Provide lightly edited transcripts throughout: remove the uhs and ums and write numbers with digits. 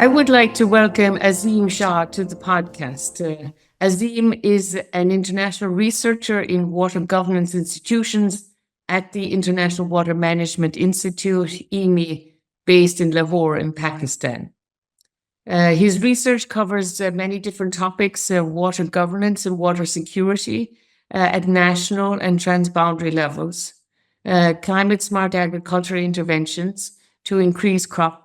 I would like to welcome Azeem Shah to the podcast. Azeem is an international researcher in water governance institutions at the International Water Management Institute, IMI, based in Lahore in Pakistan. His research covers many different topics: water governance and water security at national and transboundary levels, climate smart agriculture interventions to increase crop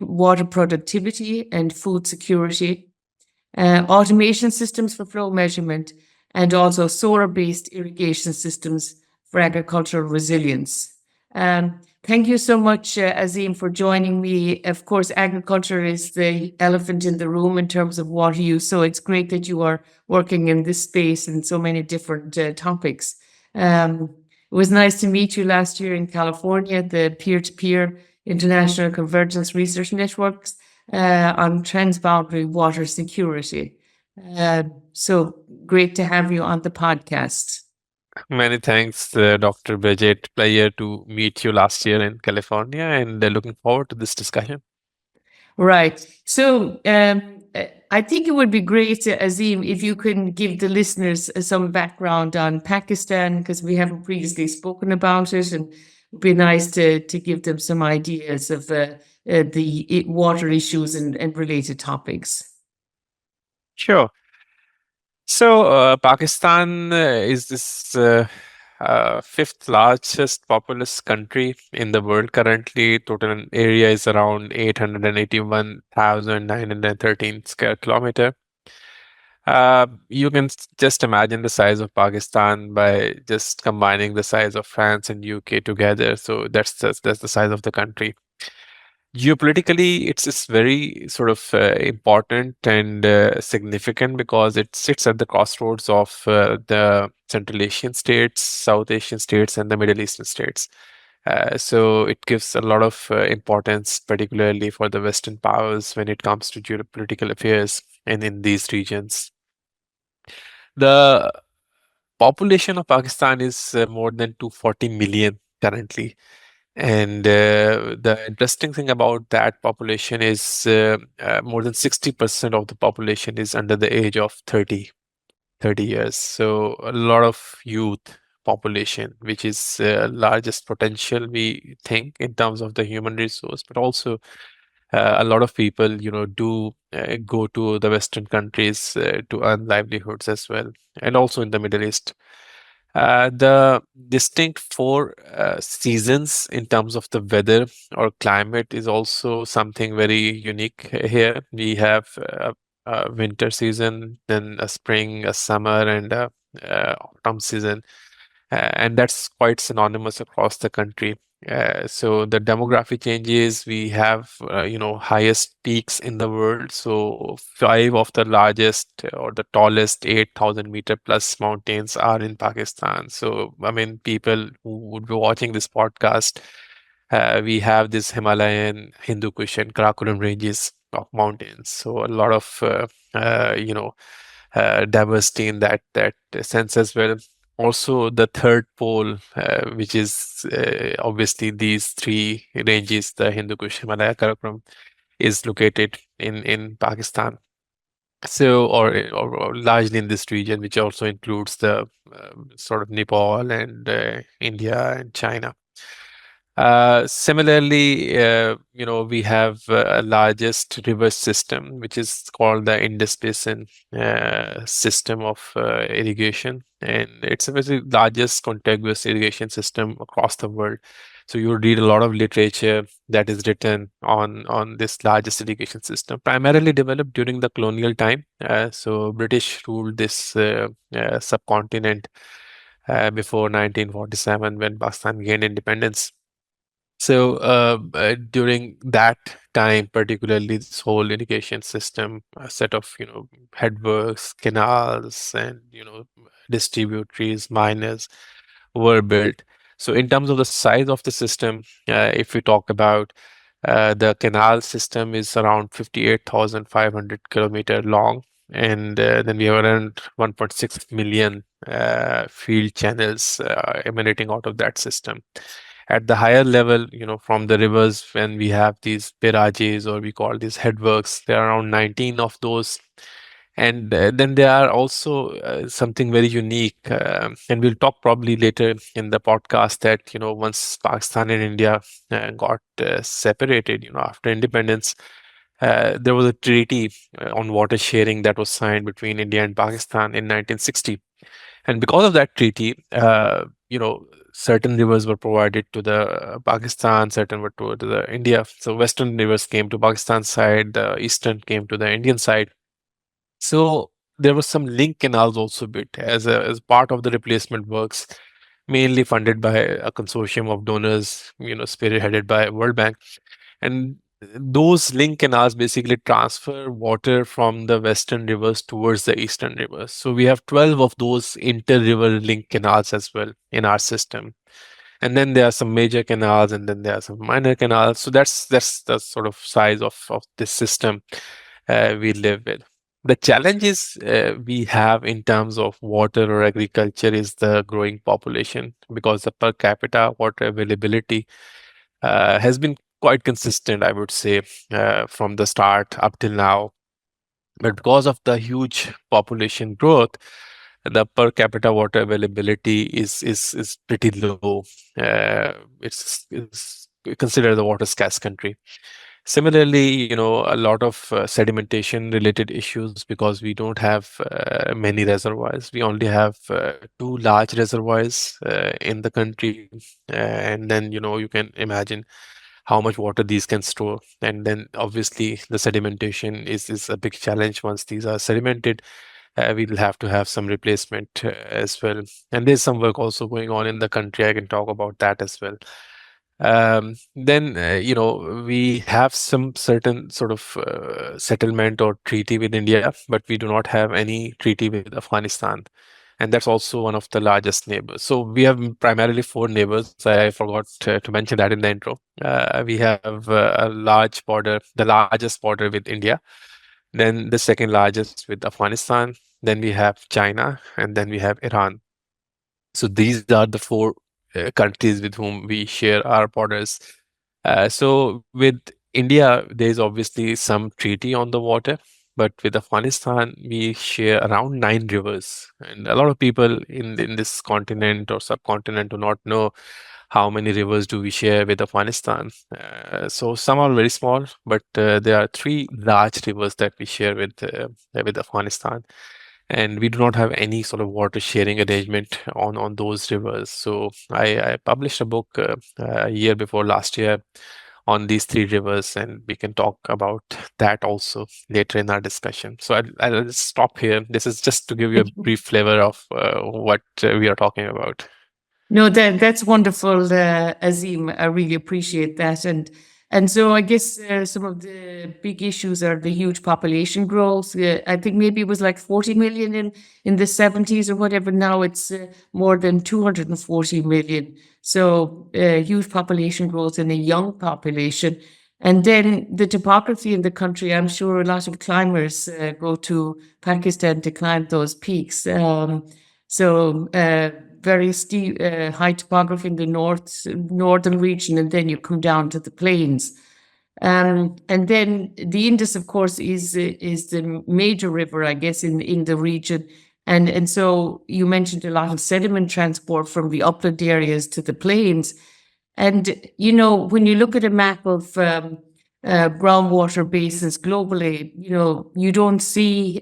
water productivity and food security, automation systems for flow measurement, and also solar based irrigation systems for agricultural resilience. Thank you so much, Azeem, for joining me. Of course, agriculture is the elephant in the room in terms of water use, so it's great that you are working in this space and so many different topics. It was nice to meet you last year in California, the peer to peer International Convergence Research Networks on transboundary water security. So great to have you on the podcast. Many thanks, Dr. Bridget. Pleasure to meet you last year in California and looking forward to this discussion. Right. So I think it would be great, Azeem, if you can give the listeners some background on Pakistan, because we haven't previously spoken about it, and it'd be nice to give them some ideas of the water issues and related topics. Sure. So, Pakistan is this fifth largest populous country in the world currently. Total area is around 881,913 square kilometer. You can just imagine the size of Pakistan by just combining the size of France and UK together. So that's the size of the country. Geopolitically, it's very sort of important and significant because it sits at the crossroads of the Central Asian states, South Asian states, and the Middle Eastern states. So it gives a lot of importance, particularly for the Western powers when it comes to geopolitical affairs and in these regions. The population of Pakistan is more than 240 million currently. And the interesting thing about that population is more than 60% of the population is under the age of 30 years. So a lot of youth population, which is largest potential we think in terms of the human resource, but also a lot of people, do go to the Western countries to earn livelihoods as well, and also in the Middle East. The distinct four seasons in terms of the weather or climate is also something very unique here. We have a winter season, then a spring, a summer, and a autumn season, and that's quite synonymous across the country. So the demography changes. We have, highest peaks in the world. So five of the largest or the tallest 8,000-meter plus mountains are in Pakistan. So, I mean, people who would be watching this podcast, we have this Himalayan, Hindu Kush, and Karakoram ranges of mountains. So a lot of, diversity in that sense as well. Also, the third pole, which is obviously these three ranges, the Hindu Kush, Himalaya, Karakoram, is located in Pakistan. So, or largely in this region, which also includes the sort of Nepal and India and China. Similarly, we have a largest river system, which is called the Indus Basin system of irrigation, and it's the very largest contiguous irrigation system across the world. So you read a lot of literature that is written on this largest irrigation system, primarily developed during the colonial time. So British ruled this subcontinent before 1947 when Pakistan gained independence. So during that time, particularly this whole irrigation system, a set of headworks, canals, and distributaries, miners were built. So in terms of the size of the system, if we talk about the canal system is around 58,500 kilometer long, and then we have around 1.6 million field channels emanating out of that system. At the higher level, from the rivers, when we have these barrages, or we call these headworks, there are around 19 of those. And then there are also something very unique, and we'll talk probably later in the podcast, that once Pakistan and India got separated, after independence, there was a treaty on water sharing that was signed between India and Pakistan in 1960. And because of that treaty, certain rivers were provided to the Pakistan, certain were to the India. So western rivers came to Pakistan side, the eastern came to the Indian side. So there was some link canals also built as part of the replacement works, mainly funded by a consortium of donors, spearheaded by World Bank. And those link canals basically transfer water from the western rivers towards the eastern rivers. So we have 12 of those inter-river link canals as well in our system. And then there are some major canals, and then there are some minor canals. So that's the sort of size of this system we live with. The challenges we have in terms of water or agriculture is the growing population, because the per capita water availability has been quite consistent, I would say, from the start up till now. But because of the huge population growth, the per capita water availability is pretty low. It's considered the water scarce country. Similarly, a lot of sedimentation related issues, because we don't have many reservoirs. We only have two large reservoirs in the country. And then, you can imagine how much water these can store. And then obviously the sedimentation is a big challenge. Once these are sedimented, we will have to have some replacement as well. And there's some work also going on in the country. I can talk about that as well. Then, we have some certain sort of settlement or treaty with India, but we do not have any treaty with Afghanistan. And that's also one of the largest neighbors. So we have primarily four neighbors. I forgot to mention that in the intro. We have a large border, the largest border with India, then the second largest with Afghanistan, then we have China, and then we have Iran. So these are the four countries with whom we share our borders. So with India, there is obviously some treaty on the water, but with Afghanistan, we share around 9 rivers. And a lot of people in this continent or subcontinent do not know how many rivers do we share with Afghanistan. So some are very small, but there are 3 large rivers that we share with Afghanistan. And we do not have any sort of water sharing arrangement on those rivers. So I published a book a year before last year on these 3 rivers, and we can talk about that also later in our discussion. So I'll stop here. This is just to give you a brief flavor of what we are talking about. No, that's wonderful, Azeem. I really appreciate that. And so I guess some of the big issues are the huge population growth. I think maybe it was like 40 million in the 70s or whatever. Now it's more than 240 million. So huge population growth and a young population. And then the topography in the country, I'm sure a lot of climbers go to Pakistan to climb those peaks. So very steep, high topography in the northern region, and then you come down to the plains. And then the Indus, of course, is the major river, I guess, in the region. And so you mentioned a lot of sediment transport from the upland areas to the plains. And, when you look at a map of groundwater basins globally, you don't see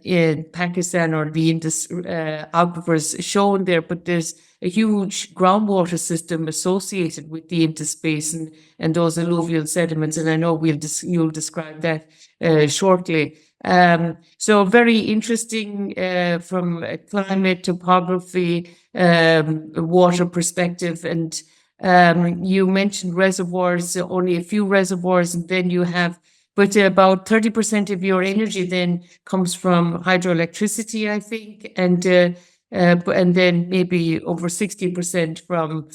in Pakistan or the Indus aquifers shown there, but there's a huge groundwater system associated with the Indus Basin and those alluvial sediments. And I know you'll describe that shortly. So very interesting from a climate, topography, water perspective. And you mentioned reservoirs, only a few reservoirs, and then you have, but about 30% of your energy then comes from hydroelectricity, I think, and then maybe over 60% from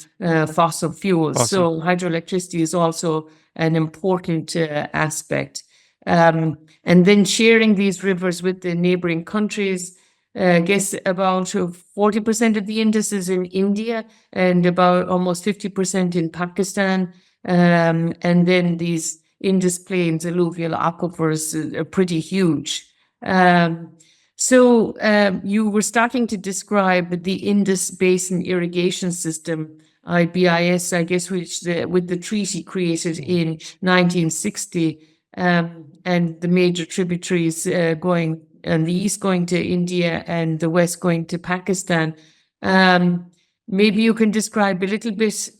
fossil fuels. Awesome. So hydroelectricity is also an important aspect. And then sharing these rivers with the neighboring countries. I guess about 40% of the Indus is in India and about almost 50% in Pakistan. And then these Indus Plains alluvial aquifers are pretty huge. So you were starting to describe the Indus Basin Irrigation System, IBIS, I guess, which with the treaty created in 1960, and the major tributaries going and the east going to India and the west going to Pakistan. Um, Maybe you can describe a little bit.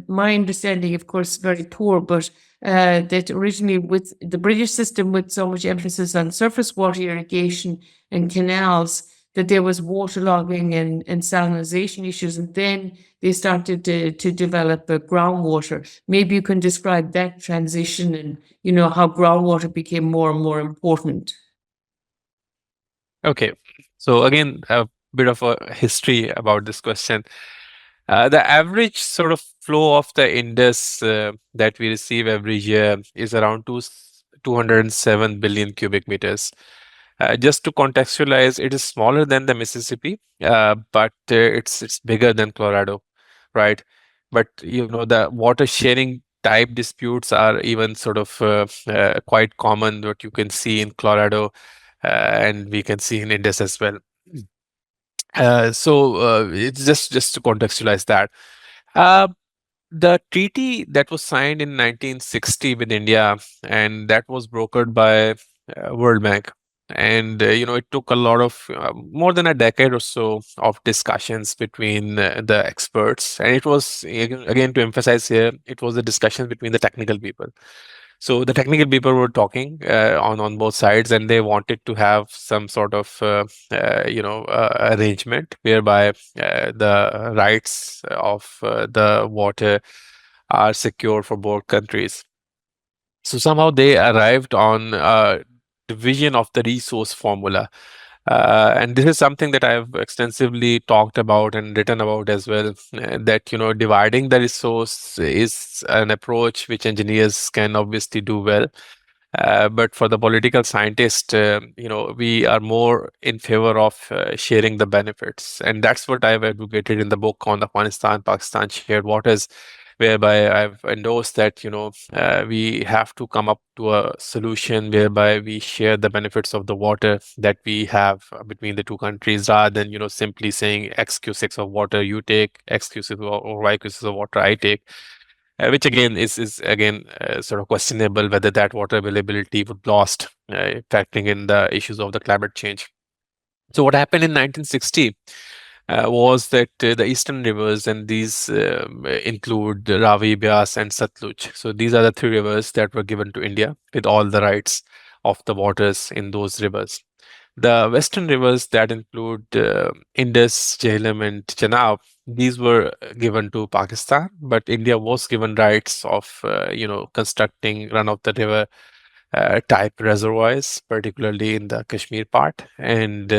My understanding, of course, very poor, but that originally with the British system, with so much emphasis on surface water irrigation and canals, that there was waterlogging and salinization issues, and then they started to develop groundwater. Maybe you can describe that transition and how groundwater became more and more important. Okay. So again, a bit of a history about this question. The average sort of flow of the Indus that we receive every year is around 207 billion cubic meters. Just to contextualize, it is smaller than the Mississippi, but it's bigger than Colorado, right? But the water sharing type disputes are even sort of quite common. What you can see in Colorado, and we can see in Indus as well. So it's just to contextualize that. Uh, the treaty that was signed in 1960 with India, and that was brokered by World Bank. And it took a lot of more than a decade or so of discussions between the experts, and it was again to emphasize here, it was a discussion between the technical people. So the technical people were talking on both sides, and they wanted to have some sort of arrangement whereby the rights of the water are secure for both countries. So somehow they arrived on division of the resource formula. And this is something that I've extensively talked about and written about as well. That dividing the resource is an approach which engineers can obviously do well, but for the political scientist, we are more in favor of sharing the benefits, and that's what I've advocated in the book on Afghanistan-Pakistan shared waters, whereby I've endorsed that we have to come up to a solution whereby we share the benefits of the water that we have between the two countries, rather than simply saying X cubics of water you take, X cubics or Y cubics of water I take, which again is again sort of questionable whether that water availability would lost, factoring in the issues of the climate change. So what happened in 1960 was that the eastern rivers, and these include Ravi, Beas, and Satluj. So these are the three rivers that were given to India with all the rights of the waters in those rivers. The western rivers that include Indus, Jhelum, and Chenab, these were given to Pakistan, but India was given rights of constructing run of the river type reservoirs, particularly in the Kashmir part, and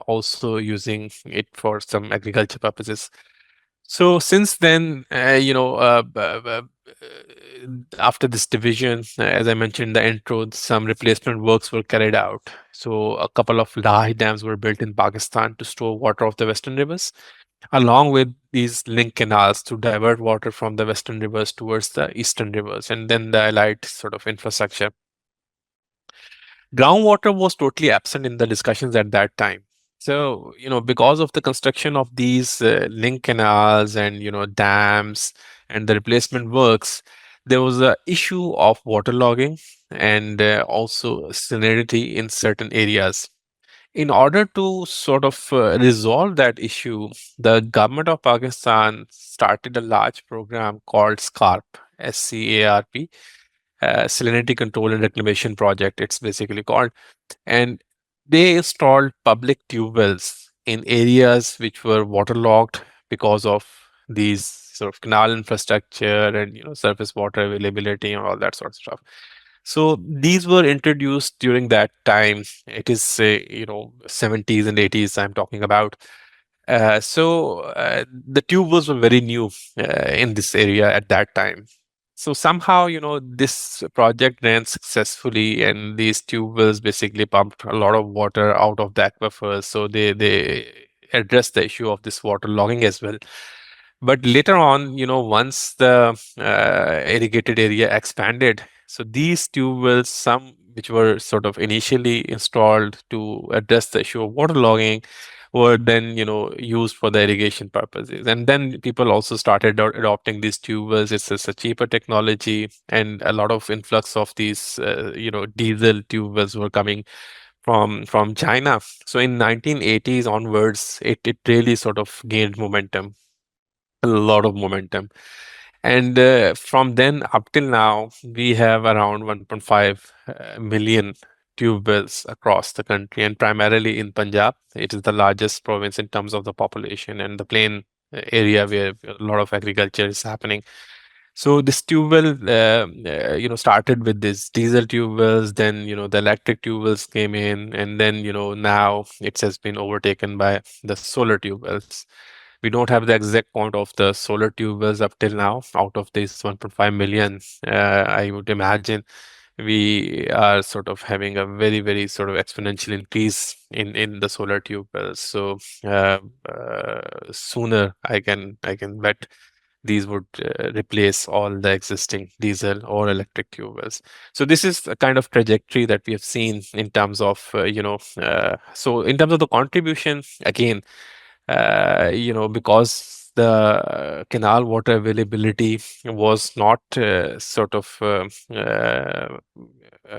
also using it for some agriculture purposes. So since then, after this division, as I mentioned in the intro, some replacement works were carried out. So a couple of large dams were built in Pakistan to store water of the western rivers, along with these link canals to divert water from the western rivers towards the eastern rivers, and then the allied sort of infrastructure. Groundwater was totally absent in the discussions at that time. So, because of the construction of these link canals and, dams and the replacement works, there was a issue of waterlogging and also salinity in certain areas. In order to sort of resolve that issue, the government of Pakistan started a large program called SCARP, SCARP, Salinity Control and Reclamation Project, it's basically called. And they installed public tube wells in areas which were waterlogged because of these sort of canal infrastructure and surface water availability and all that sort of stuff. So these were introduced during that time. It is 70s and 80s I'm talking about. So the tube wells were very new in this area at that time. So somehow, this project ran successfully, and these tube wells basically pumped a lot of water out of the aquifers. So they addressed the issue of this water logging as well. But later on, once the irrigated area expanded, so these tube wells, some which were sort of initially installed to address the issue of water logging, were then used for the irrigation purposes. And then people also started adopting these tube wells. It's a cheaper technology, and a lot of influx of these diesel tube wells were coming from China. So in 1980s onwards, it really sort of gained momentum, a lot of momentum. And from then up till now, we have around 1.5 million tube wells across the country, and primarily in Punjab. It is the largest province in terms of the population and the plain area where a lot of agriculture is happening. So this tube well, started with these diesel tube wells. Then the electric tube wells came in, and then now it has been overtaken by the solar tube wells. We don't have the exact count of the solar tube wells up till now. Out of this 1.5 million, I would imagine we are sort of having a very, very sort of exponential increase in the solar tube wells. So sooner I can bet these would replace all the existing diesel or electric tube wells. So this is a kind of trajectory that we have seen in terms of so in terms of the contribution, again, because the canal water availability was not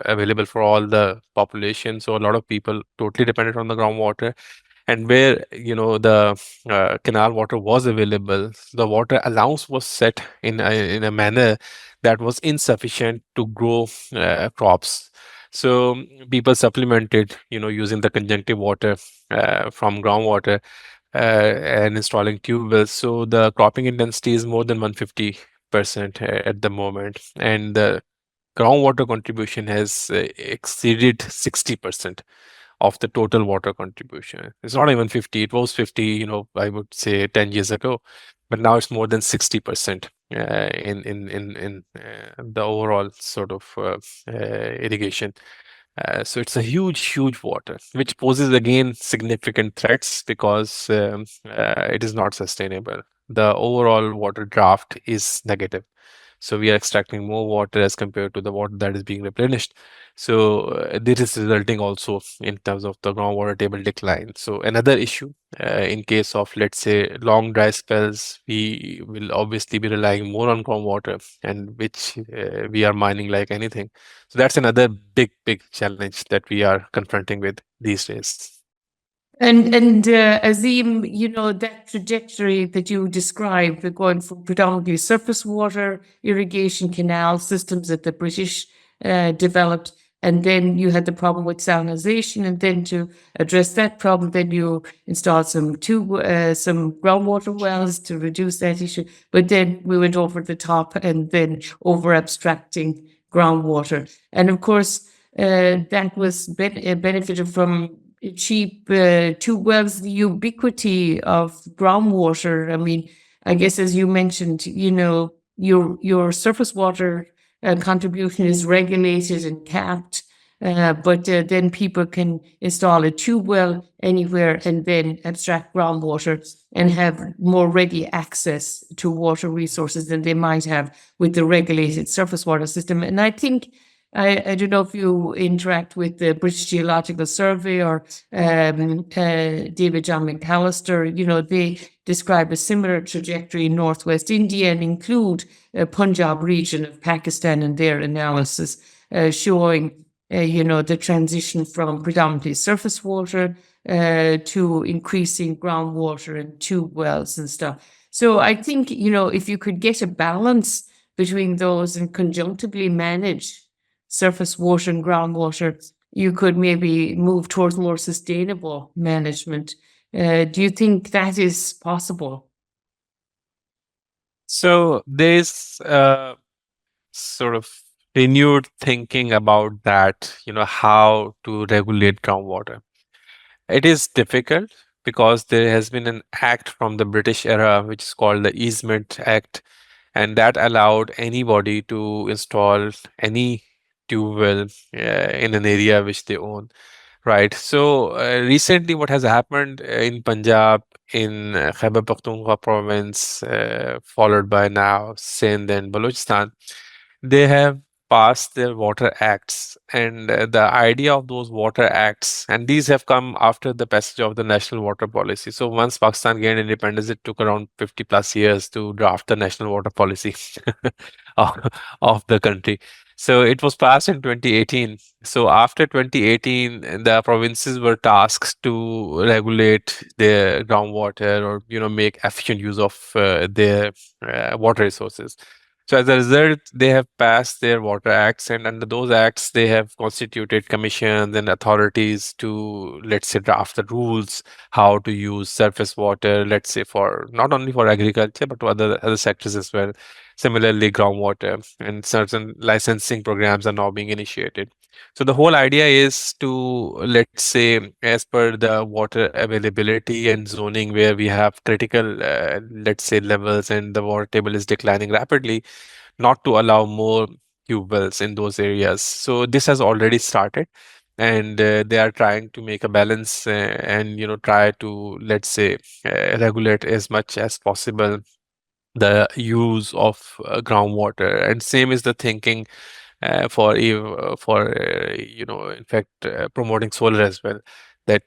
available for all the population. So a lot of people totally depended on the groundwater, and where the canal water was available, the water allowance was set in a manner that was insufficient to grow crops. So people supplemented, using the conjunctive water from groundwater and installing tube wells. So the cropping intensity is more than 150% at the moment, and the groundwater contribution has exceeded 60% of the total water contribution. It's not even 50. It was 50, I would say 10 years ago, but now it's more than 60% in the overall sort of irrigation. So it's a huge, huge water, which poses again significant threats because it is not sustainable. The overall water draft is negative. So we are extracting more water as compared to the water that is being replenished. So this is resulting also in terms of the groundwater table decline. So another issue in case of, let's say, long dry spells, we will obviously be relying more on groundwater, and which we are mining like anything. So that's another big, big challenge that we are confronting with these days. And Azeem, that trajectory that you described, we're going from predominantly surface water irrigation canal systems that the British developed, and then you had the problem with salinization, and then to address that problem, then you installed some groundwater wells to reduce that issue. But then we went over the top, and then over abstracting groundwater, and of course that was benefited from cheap tube wells, the ubiquity of groundwater. I mean, I guess as you mentioned, your surface water contribution is regulated and capped, but then people can install a tube well anywhere and then abstract groundwater and have more ready access to water resources than they might have with the regulated surface water system. And I think I don't know if you interact with the British Geological Survey or David John McAllister. They describe a similar trajectory in northwest India and include Punjab region of Pakistan in their analysis, showing the transition from predominantly surface water to increasing groundwater and tube wells and stuff. So I think if you could get a balance between those and conjunctively manage surface water and groundwater, you could maybe move towards more sustainable management. Do you think that is possible? So there's sort of renewed thinking about that, how to regulate groundwater. It is difficult because there has been an act from the British era, which is called the Easement Act, and that allowed anybody to install any tube well in an area which they own. Right. So recently, what has happened in Punjab, in Khyber Pakhtunkhwa province, followed by now Sindh and Balochistan, they have passed their water acts, and the idea of those water acts, and these have come after the passage of the national water policy. So once Pakistan gained independence, it took around 50 plus years to draft the national water policy of, of the country. So it was passed in 2018. So after 2018, the provinces were tasked to regulate their groundwater, or make efficient use of their water resources. So as a result, they have passed their water acts, and under those acts, they have constituted commissions and authorities to, let's say, draft the rules how to use surface water, let's say, for not only for agriculture but to other sectors as well. Similarly, groundwater and certain licensing programs are now being initiated. So the whole idea is to, let's say, as per the water availability and zoning, where we have critical, let's say, levels, and the water table is declining rapidly, not to allow more tube wells in those areas. So this has already started, and they are trying to make a balance, and try to, let's say, regulate as much as possible the use of groundwater. And same is the thinking for in fact, promoting solar as well, that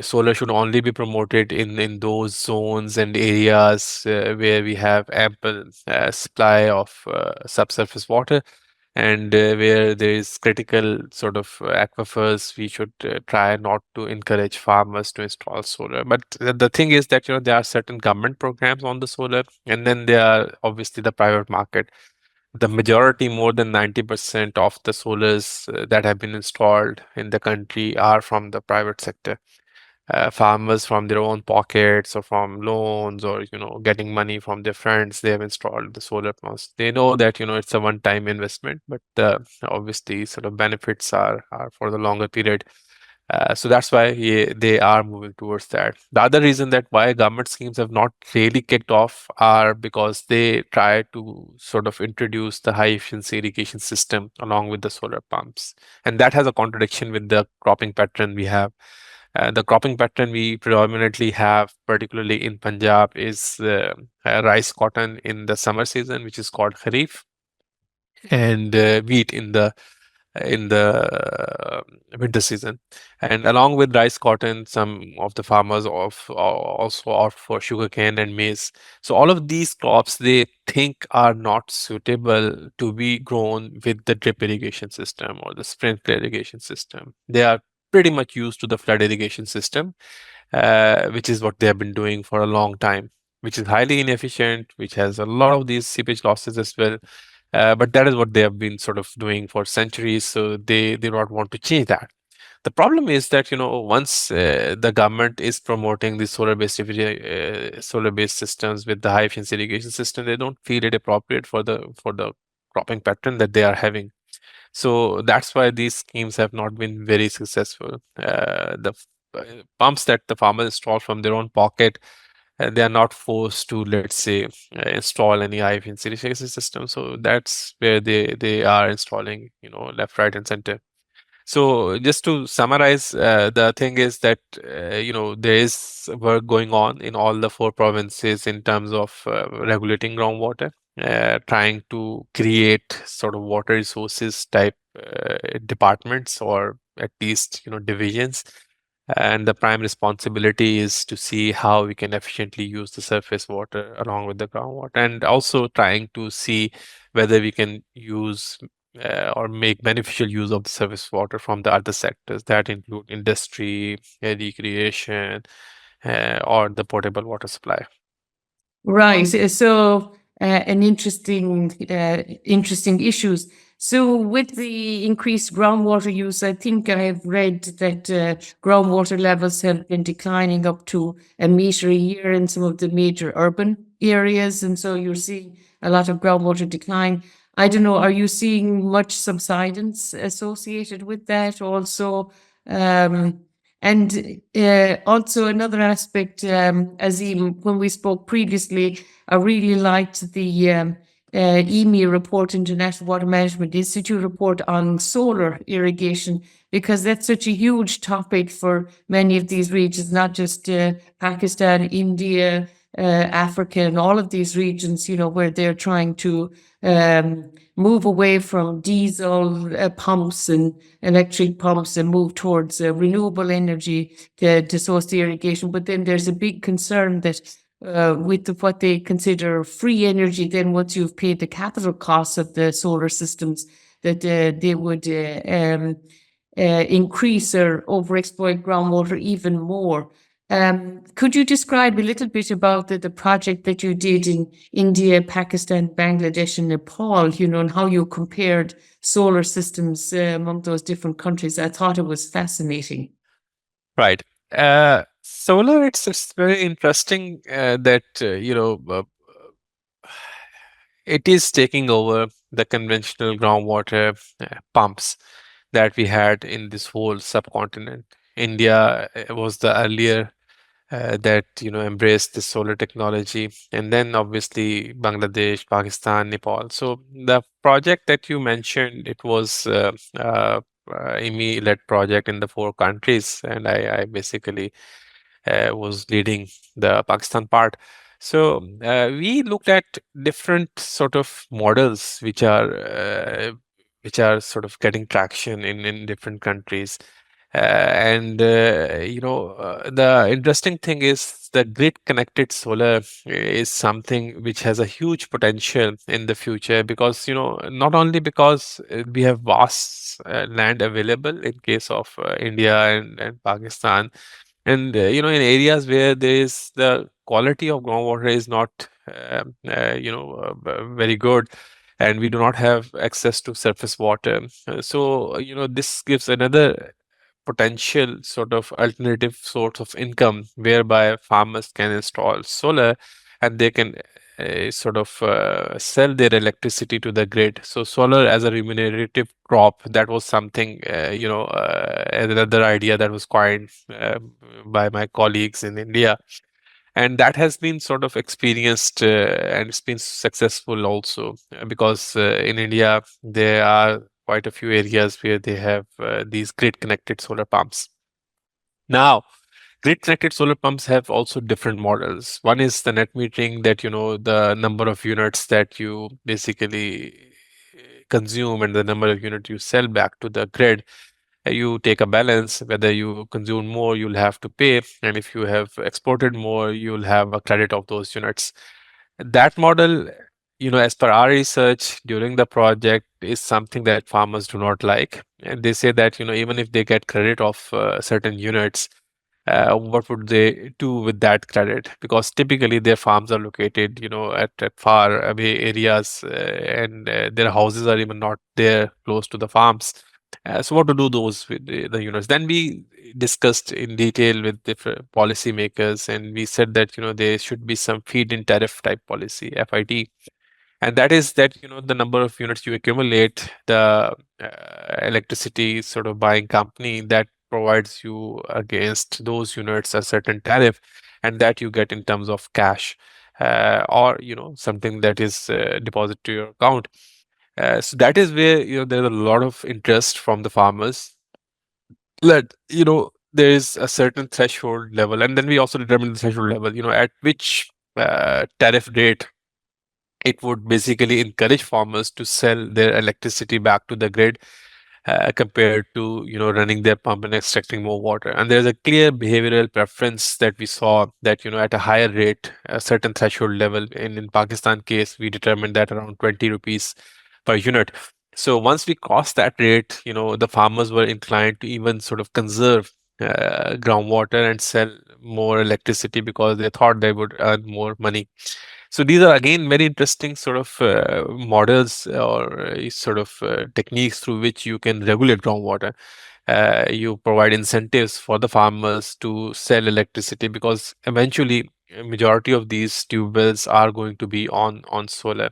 solar should only be promoted in those zones and areas where we have ample supply of subsurface water, and where there is critical sort of aquifers. We should try not to encourage farmers to install solar. But the thing is that there are certain government programs on the solar, and then there are obviously the private market. The majority, more than 90% of the solars that have been installed in the country are from the private sector. Farmers, from their own pockets or from loans, or getting money from their friends, they have installed the solar panels. They know that it's a one-time investment, but obviously sort of benefits are for the longer period. So that's why they are moving towards that. The other reason that why government schemes have not really kicked off are because they try to sort of introduce the high efficiency irrigation system along with the solar pumps. And that has a contradiction with the cropping pattern we have. The cropping pattern we predominantly have, particularly in Punjab, is rice cotton in the summer season, which is called Kharif, and wheat in the winter season. And along with rice cotton, some of the farmers also opt for sugarcane and maize. So all of these crops, they think, are not suitable to be grown with the drip irrigation system or the sprinkler irrigation system. They are pretty much used to the flood irrigation system, which is what they have been doing for a long time, which is highly inefficient, which has a lot of these seepage losses as well. But that is what they have been sort of doing for centuries, so they do not want to change that. The problem is that once the government is promoting the solar-based systems with the high efficiency irrigation system, they don't feel it appropriate for the cropping pattern that they are having. So that's why these schemes have not been very successful. The pumps that the farmers install from their own pocket, they are not forced to, let's say, install any IV insulation system. So that's where they are installing, left, right, and center. So just to summarize, the thing is that there is work going on in all the four provinces in terms of regulating groundwater, trying to create sort of water resources type departments, or at least divisions. And the prime responsibility is to see how we can efficiently use the surface water along with the groundwater, and also trying to see whether we can use or make beneficial use of the surface water from the other sectors that include industry, recreation, or the potable water supply. Right. So, an interesting issues. So, with the increased groundwater use, I think I have read that groundwater levels have been declining up to a meter a year in some of the major urban areas, and so you're seeing a lot of groundwater decline. I don't know. Are you seeing much subsidence associated with that? Also, and also another aspect, Azeem, when we spoke previously, I really liked the EMI report, International Water Management Institute report on solar irrigation, because that's such a huge topic for many of these regions, not just Pakistan, India, Africa, and all of these regions, where they're trying to move away from diesel pumps and electric pumps and move towards renewable energy to source the irrigation. But then there's a big concern that with what they consider free energy, then once you've paid the capital costs of the solar systems, that they would increase or overexploit groundwater even more. Could you describe a little bit about the project that you did in India, Pakistan, Bangladesh, and Nepal, and how you compared solar systems among those different countries? I thought it was fascinating. Right. Solar, it's very interesting that it is taking over the conventional groundwater pumps that we had in this whole subcontinent. India was the earlier that embraced this solar technology, and then obviously Bangladesh, Pakistan, Nepal. So the project that you mentioned, it was IMI-led project in the four countries, and I basically was leading the Pakistan part. So we looked at different sort of models which are sort of getting traction in different countries. The interesting thing is the grid connected solar is something which has a huge potential in the future, because not only because we have vast land available in case of India and Pakistan, and in areas where there is the quality of groundwater is not very good, and we do not have access to surface water. So this gives another potential sort of alternative source of income, whereby farmers can install solar and they can sell their electricity to the grid. So solar as a remunerative crop, that was something another idea that was coined by my colleagues in India, and that has been sort of experienced and it's been successful also, because in India there are quite a few areas where they have these grid connected solar pumps. Now, grid connected solar pumps have also different models. One is the net metering, that the number of units that you basically consume and the number of units you sell back to the grid. You take a balance. Whether you consume more, you'll have to pay, and if you have exported more, you'll have a credit of those units. That model, as per our research during the project, is something that farmers do not like, and they say that even if they get credit of certain units, what would they do with that credit? Because typically their farms are located, at far away areas, and their houses are even not there close to the farms. So what to do those with the units? Then we discussed in detail with different policymakers, and we said that there should be some feed-in tariff type policy, FIT, and that is that the number of units you accumulate, the electricity sort of buying company that provides you against those units a certain tariff, and that you get in terms of cash, or something that is deposited to your account. So that is where there's a lot of interest from the farmers, that there is a certain threshold level, and then we also determine the threshold level, at which tariff rate it would basically encourage farmers to sell their electricity back to the grid, compared to running their pump and extracting more water. And there's a clear behavioral preference that we saw, that at a higher rate, a certain threshold level, in Pakistan case we determined that around 20 rupees per unit. So once we crossed that rate, the farmers were inclined to even sort of conserve groundwater and sell more electricity, because they thought they would earn more money. So these are again very interesting sort of models, or sort of techniques through which you can regulate groundwater. You provide incentives for the farmers to sell electricity, because eventually a majority of these tube wells are going to be on solar.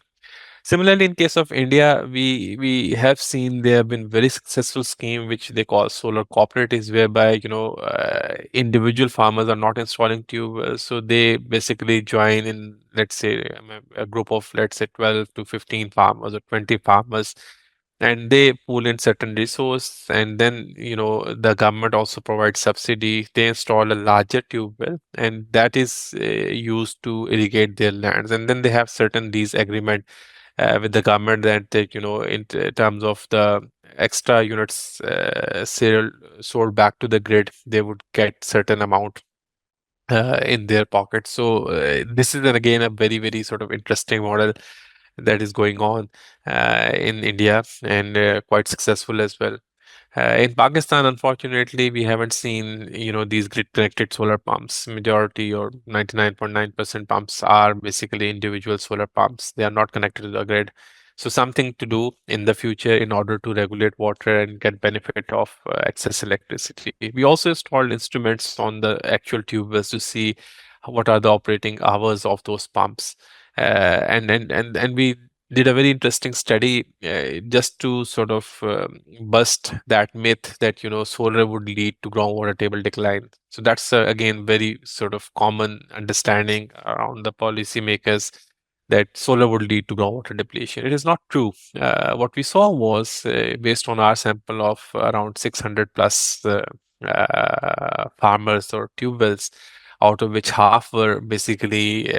Similarly, in case of India, we have seen there have been very successful scheme which they call solar cooperatives, whereby individual farmers are not installing tube wells, so they basically join in, let's say, a group of, let's say, 12 to 15 farmers or 20 farmers, and they pool in certain resource, and then the government also provides subsidy. They install a larger tube well, and that is used to irrigate their lands, and then they have certain lease agreement with the government that in terms of the extra units sold back to the grid, they would get certain amount in their pocket. So this is again a very, very sort of interesting model that is going on in India, and quite successful as well. In Pakistan, unfortunately, we haven't seen, these grid-connected solar pumps. Majority or 99.9% pumps are basically individual solar pumps. They are not connected to the grid. So something to do in the future in order to regulate water and get benefit of excess electricity. We also installed instruments on the actual tube wells to see what are the operating hours of those pumps. And we did a very interesting study just to sort of bust that myth that solar would lead to groundwater table decline. So that's again very sort of common understanding around the policymakers that solar would lead to groundwater depletion. It is not true. What we saw was based on our sample of around 600 plus farmers or tube wells, out of which half were basically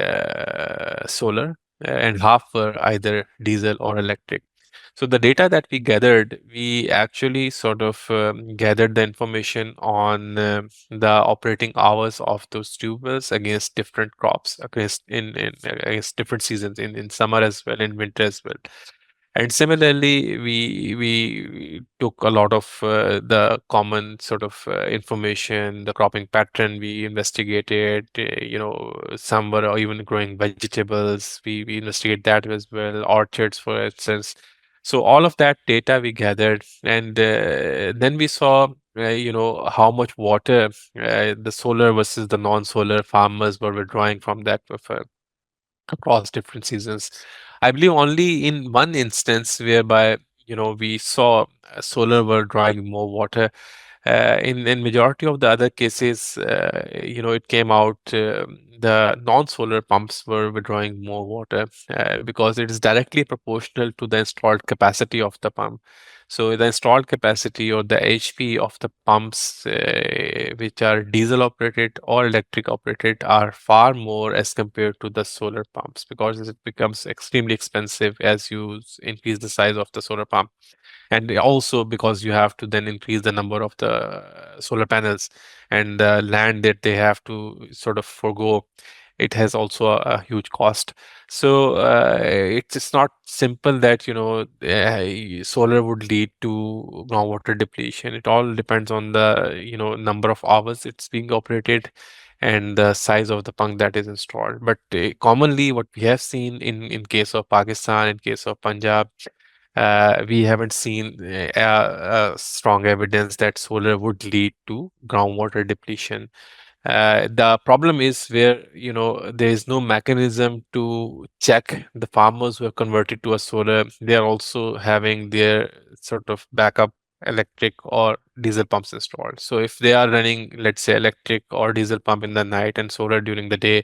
solar and half were either diesel or electric. So the data that we gathered, we actually sort of gathered the information on the operating hours of those tube wells against different crops, against different seasons, in summer as well, in winter as well. And similarly, we took a lot of the common sort of information, the cropping pattern. We investigated, some were even growing vegetables. We investigate that as well, orchards, for instance. So all of that data we gathered, and then we saw, how much water the solar versus the non-solar farmers were withdrawing from that buffer across different seasons. I believe only in one instance whereby we saw solar were drawing more water. In majority of the other cases, it came out the non-solar pumps were withdrawing more water because it is directly proportional to the installed capacity of the pump. So the installed capacity or the HP of the pumps, which are diesel operated or electric operated, are far more as compared to the solar pumps, because it becomes extremely expensive as you increase the size of the solar pump, and also because you have to then increase the number of the solar panels and the land that they have to sort of forego. It has also a huge cost. So it's not simple that solar would lead to groundwater depletion. It all depends on the number of hours it's being operated and the size of the pump that is installed. But commonly what we have seen in case of Pakistan, in case of Punjab, we haven't seen strong evidence that solar would lead to groundwater depletion. The problem is where there is no mechanism to check the farmers who have converted to a solar. They are also having their sort of backup electric or diesel pumps installed. So if they are running, let's say, electric or diesel pump in the night and solar during the day,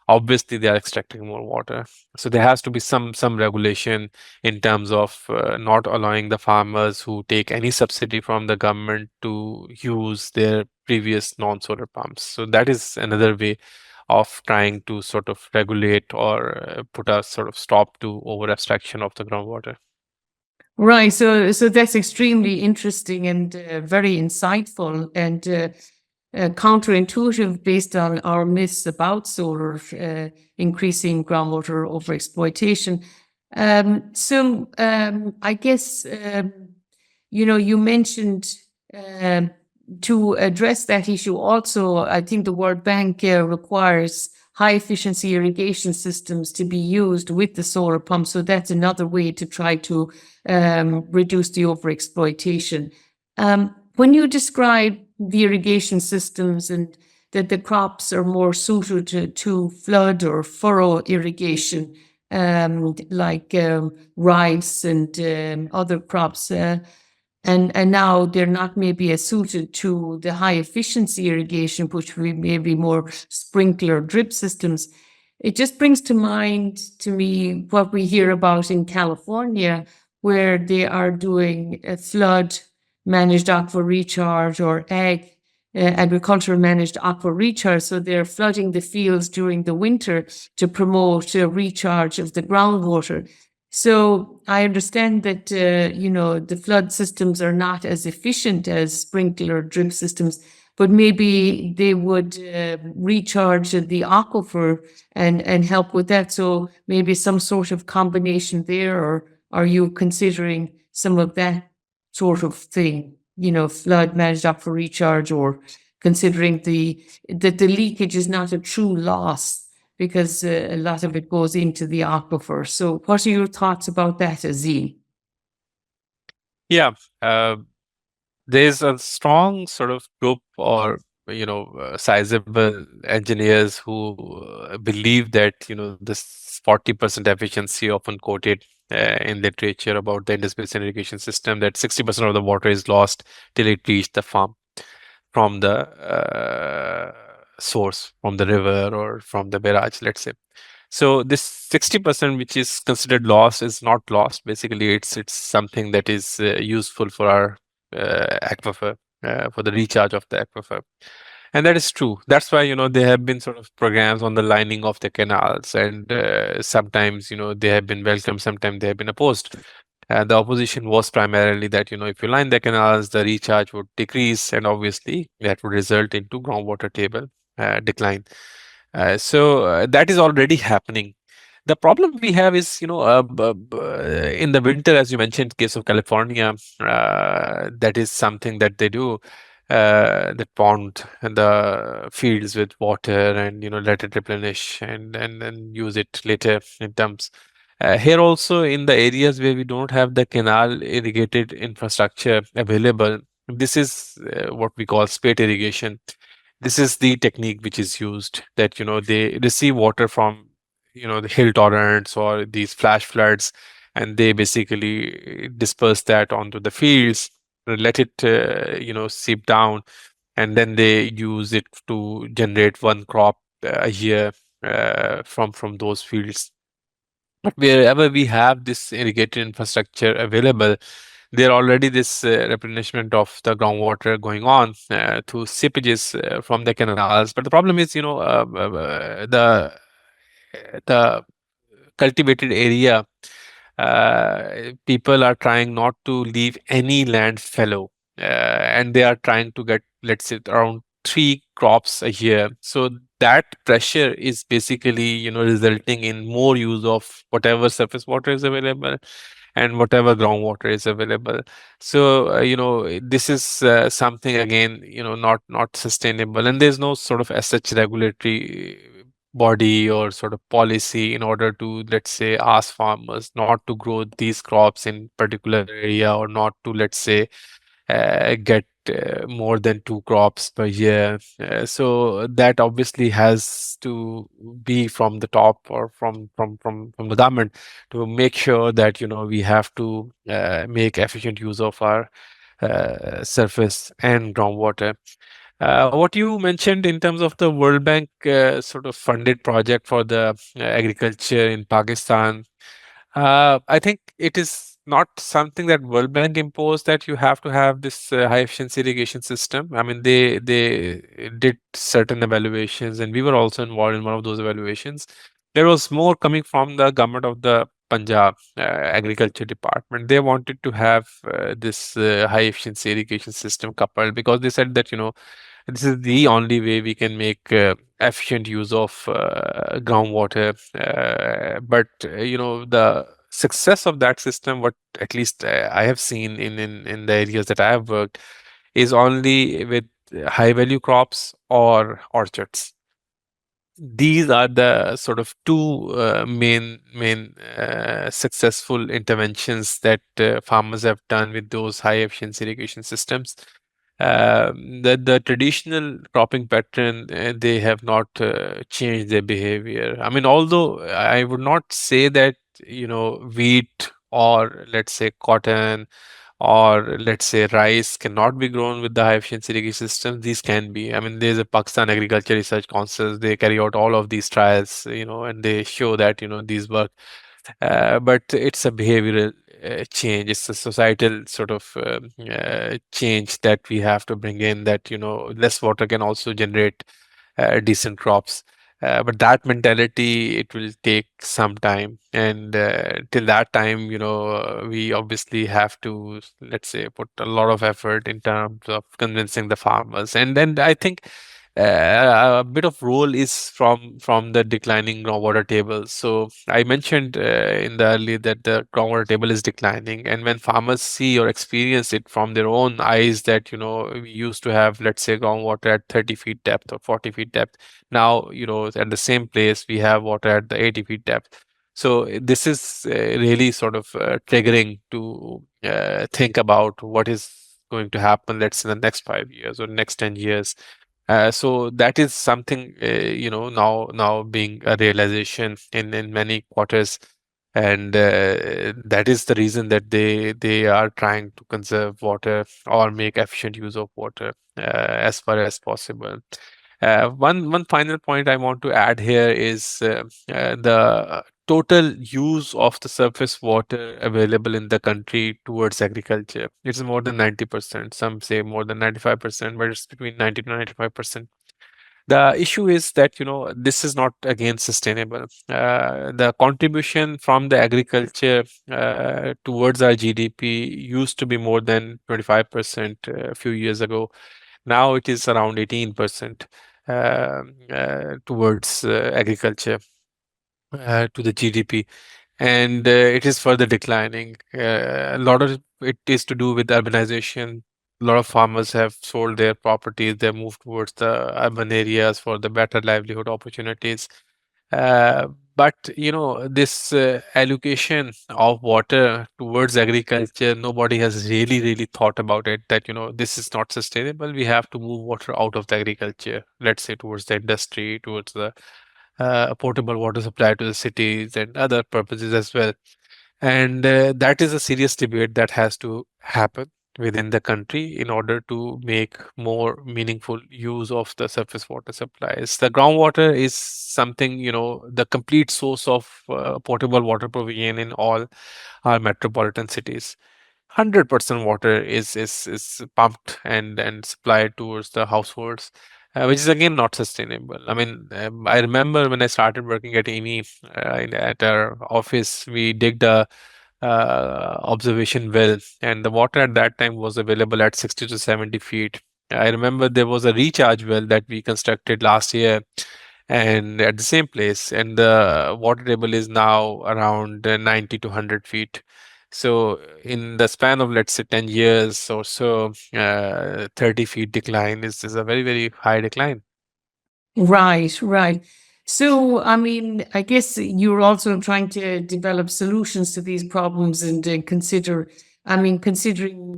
obviously they are extracting more water. So there has to be some regulation in terms of not allowing the farmers who take any subsidy from the government to use their previous non-solar pumps. So that is another way of trying to sort of regulate or put a sort of stop to over abstraction of the groundwater. Right. So that's extremely interesting and very insightful and counterintuitive based on our myths about solar increasing groundwater overexploitation. I guess you mentioned to address that issue also. I think the World Bank requires high efficiency irrigation systems to be used with the solar pump. So that's another way to try to reduce the overexploitation. When you describe the irrigation systems and that the crops are more suited to flood or furrow irrigation, like rice and other crops. And now they're not maybe as suited to the high efficiency irrigation, which we maybe more sprinkler drip systems. It just brings to mind to me what we hear about in California, where they are doing a flood managed aquifer recharge or agricultural managed aquifer recharge. So they're flooding the fields during the winter to promote a recharge of the groundwater. So I understand that, the flood systems are not as efficient as sprinkler drip systems, but maybe they would recharge the aquifer and help with that. So maybe some sort of combination there, or are you considering some of that sort of thing? Flood managed aquifer recharge, or considering that the leakage is not a true loss because a lot of it goes into the aquifer. So, what are your thoughts about that, Azeem? Yeah, there's a strong sort of group or sizable engineers who believe that this 40% efficiency often quoted in literature about the Indus Basin irrigation system, that 60% of the water is lost till it reached the farm from the source, from the river or from the barrage, let's say. So this 60% which is considered lost is not lost. Basically, it's something that is useful for our aquifer, for the recharge of the aquifer. And that is true. That's why, there have been sort of programs on the lining of the canals, and sometimes, they have been welcomed, sometimes they have been opposed. The opposition was primarily that, if you line the canals, the recharge would decrease, and obviously that would result into groundwater table decline. So that is already happening. The problem we have is, in the winter, as you mentioned, case of California, that is something that they do. They pond the fields with water and let it replenish and then use it later in terms. Here also, in the areas where we don't have the canal irrigated infrastructure available, this is what we call spate irrigation. This is the technique which is used, that they receive water from the hill torrents or these flash floods, and they basically disperse that onto the fields, let it seep down, and then they use it to generate one crop a year from those fields. But wherever we have this irrigated infrastructure available, there already this replenishment of the groundwater going on through seepages from the canals. But the problem is, the cultivated area, people are trying not to leave any land fallow, and they are trying to get, let's say, around 3 crops a year. So that pressure is basically, resulting in more use of whatever surface water is available and whatever groundwater is available. So this is something, again, not sustainable, and there's no sort of as such regulatory body or sort of policy in order to, let's say, ask farmers not to grow these crops in particular area, or not to, let's say, get more than 2 crops per year. So that obviously has to be from the top, or from the government, to make sure that we have to make efficient use of our surface and groundwater. What you mentioned in terms of the World Bank sort of funded project for the agriculture in Pakistan, I think it is not something that World Bank imposed, that you have to have this high efficiency irrigation system. I mean, they did certain evaluations, and we were also involved in one of those evaluations. There was more coming from the government of the Punjab agriculture department. They wanted to have this high efficiency irrigation system coupled, because they said that this is the only way we can make efficient use of groundwater. But the success of that system, what at least I have seen in the areas that I have worked, is only with high value crops or orchards. These are the sort of two main successful interventions that farmers have done with those high efficiency irrigation systems. The traditional cropping pattern, they have not changed their behavior. I mean, although I would not say that, wheat or let's say cotton or let's say rice cannot be grown with the high efficiency irrigation system. These can be. I mean, there's a Pakistan Agriculture Research Council. They carry out all of these trials, and they show that, these work. But it's a behavioral change. It's a societal sort of change that we have to bring in, that, less water can also generate decent crops. But that mentality, it will take some time. And till that time, we obviously have to, let's say, put a lot of effort in terms of convincing the farmers. And then I think a bit of role is from the declining groundwater table. So I mentioned in the early that the groundwater table is declining, and when farmers see or experience it from their own eyes, that we used to have, let's say, groundwater at 30 feet depth or 40 feet depth. Now, at the same place we have water at the 80 feet depth. So this is really sort of triggering to think about what is going to happen, let's say, in the next 5 years or next 10 years. So that is something, now being a realization in many quarters. And that is the reason that they are trying to conserve water or make efficient use of water as far as possible. One final point I want to add here is the total use of the surface water available in the country towards agriculture. It's more than 90%. Some say more than 95%, but it's between 90 to 95%. The issue is that, this is not again sustainable. The contribution from the agriculture towards our GDP used to be more than 25% a few years ago. Now it is around 18% towards agriculture to the GDP, and it is further declining. A lot of it is to do with urbanization. A lot of farmers have sold their properties, they moved towards the urban areas for the better livelihood opportunities. Uh, but this allocation of water towards agriculture, nobody has really thought about it, that this is not sustainable. We have to move water out of the agriculture, let's say, towards the industry, towards the potable water supply to the cities and other purposes as well. And that is a serious debate that has to happen within the country in order to make more meaningful use of the surface water supplies. The groundwater is something, the complete source of potable water provision in all our metropolitan cities. 100% water is pumped and supplied towards the households, which is again not sustainable. I mean, I remember when I started working at EME, at our office, we digged a observation well, and the water at that time was available at 60 to 70 feet. I remember there was a recharge well that we constructed last year, and at the same place, and the water table is now around 90 to 100 feet. So in the span of, let's say, 10 years or so, 30 feet decline is a very high decline. Right, right. So, I mean, I guess you're also trying to develop solutions to these problems and considering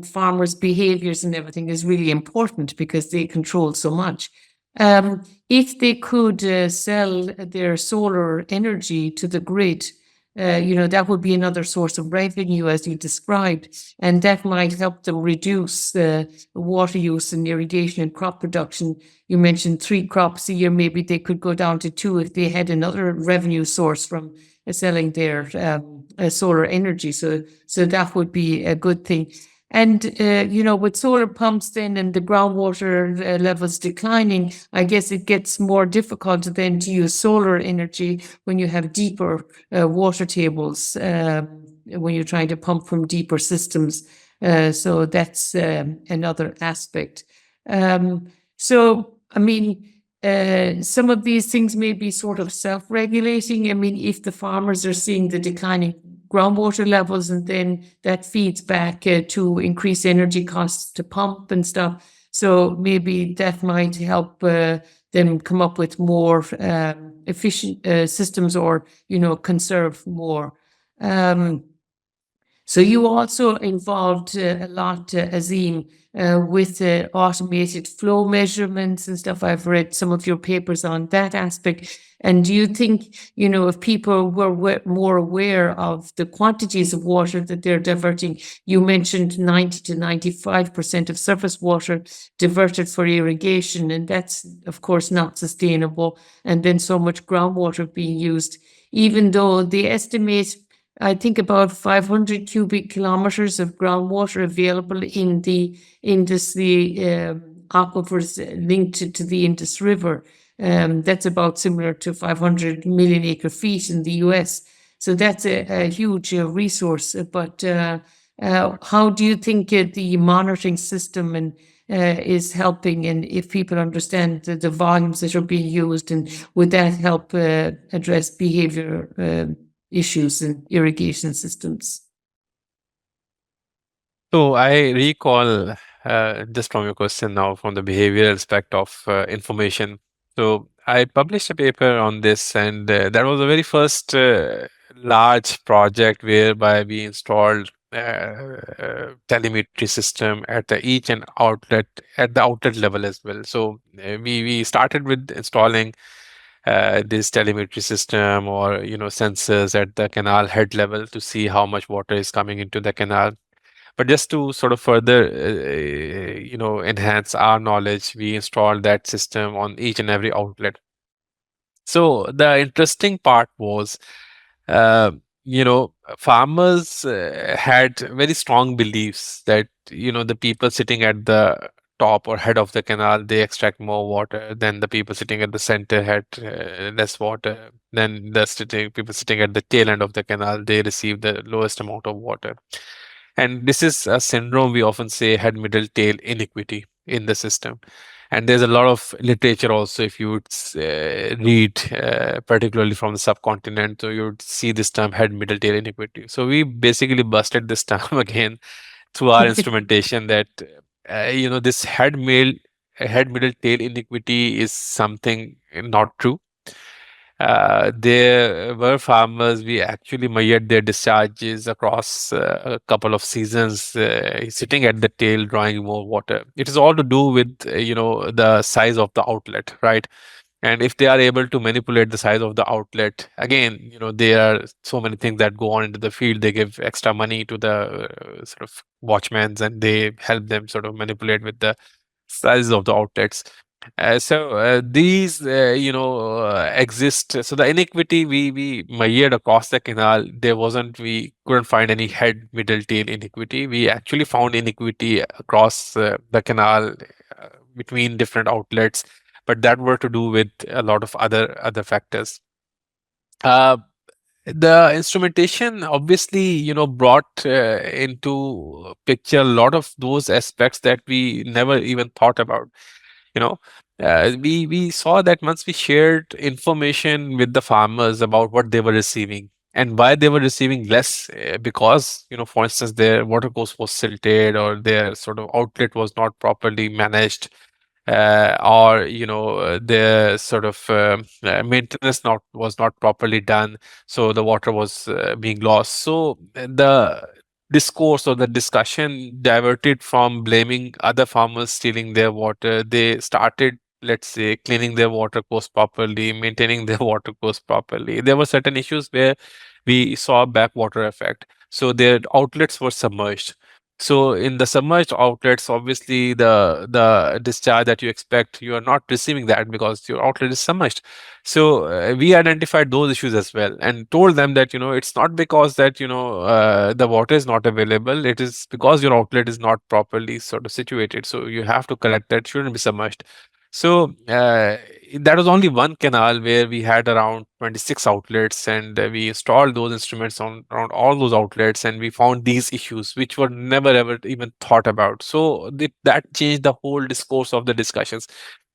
farmers' behaviors and everything is really important because they control so much. If they could sell their solar energy to the grid, that would be another source of revenue, as you described, and that might help them reduce water use and irrigation and crop production. You mentioned 3 crops a year. Maybe they could go down to 2 if they had another revenue source from selling their solar energy. So that would be a good thing. And, with solar pumps then and the groundwater levels declining, I guess it gets more difficult then to use solar energy when you have deeper water tables, when you're trying to pump from deeper systems. So that's another aspect. Some of these things may be sort of self-regulating. I mean, if the farmers are seeing the declining groundwater levels, and then that feeds back to increase energy costs to pump and stuff. So maybe that might help them come up with more efficient systems, or conserve more. So you also involved a lot, Azeem, with automated flow measurements and stuff. I've read some of your papers on that aspect. And do you think, if people were more aware of the quantities of water that they're diverting? You mentioned 90 to 95% of surface water diverted for irrigation, and that's, of course, not sustainable. And then so much groundwater being used, even though they estimate, I think, about 500 cubic kilometers of groundwater available in the Indus, the aquifers linked to the Indus River. That's about similar to 500 million acre feet in the US. So that's a huge resource. But how do you think the monitoring system is helping, and if people understand the volumes that are being used, and would that help address behavior issues in irrigation systems? So I recall just from your question now, from the behavioral aspect of information. So I published a paper on this, and that was the very first large project whereby we installed telemetry system at the each and outlet at the outlet level as well. So we started with installing this telemetry system, or sensors at the canal head level to see how much water is coming into the canal. But just to sort of further, enhance our knowledge, we installed that system on each and every outlet. So the interesting part was, uh, farmers had very strong beliefs that, the people sitting at the top or head of the canal, they extract more water than the people sitting at the center had less water. Then people sitting at the tail end of the canal, they receive the lowest amount of water. And this is a syndrome we often say head, middle, tail inequity in the system. And there's a lot of literature also, if you would read, particularly from the subcontinent, so you would see this term head, middle, tail inequity. So we basically busted this term again through our instrumentation that, this head, middle, tail inequity is something not true. There were farmers, we actually measured their discharges across a couple of seasons, sitting at the tail, drawing more water. It is all to do with, the size of the outlet, right? And if they are able to manipulate the size of the outlet, again, there are so many things that go on into the field. They give extra money to the sort of watchmen, and they help them sort of manipulate with the size of the outlets. So these, exist. So the inequity we measured across the canal, we couldn't find any head, middle, tail inequity. We actually found inequity across the canal between different outlets, but that were to do with a lot of other factors. Uh, the instrumentation obviously, brought into picture a lot of those aspects that we never even thought about. you know we saw that once we shared information with the farmers about what they were receiving and why they were receiving less, because, for instance, their water course was silted, or their sort of outlet was not properly managed, or the sort of maintenance not was not properly done, so the water was being lost. So the discourse or the discussion diverted from blaming other farmers stealing their water. They started, let's say, cleaning their water course properly, maintaining their water course properly. There were certain issues where we saw backwater effect, so their outlets were submerged. So in the submerged outlets, obviously the discharge that you expect, you are not receiving that because your outlet is submerged. So we identified those issues as well and told them that, it's not because that, the water is not available. It is because your outlet is not properly sort of situated. So you have to correct that. It shouldn't be submerged. So that was only one canal where we had around 26 outlets, and we installed those instruments on around all those outlets, and we found these issues which were never ever even thought about. So that changed the whole discourse of the discussions.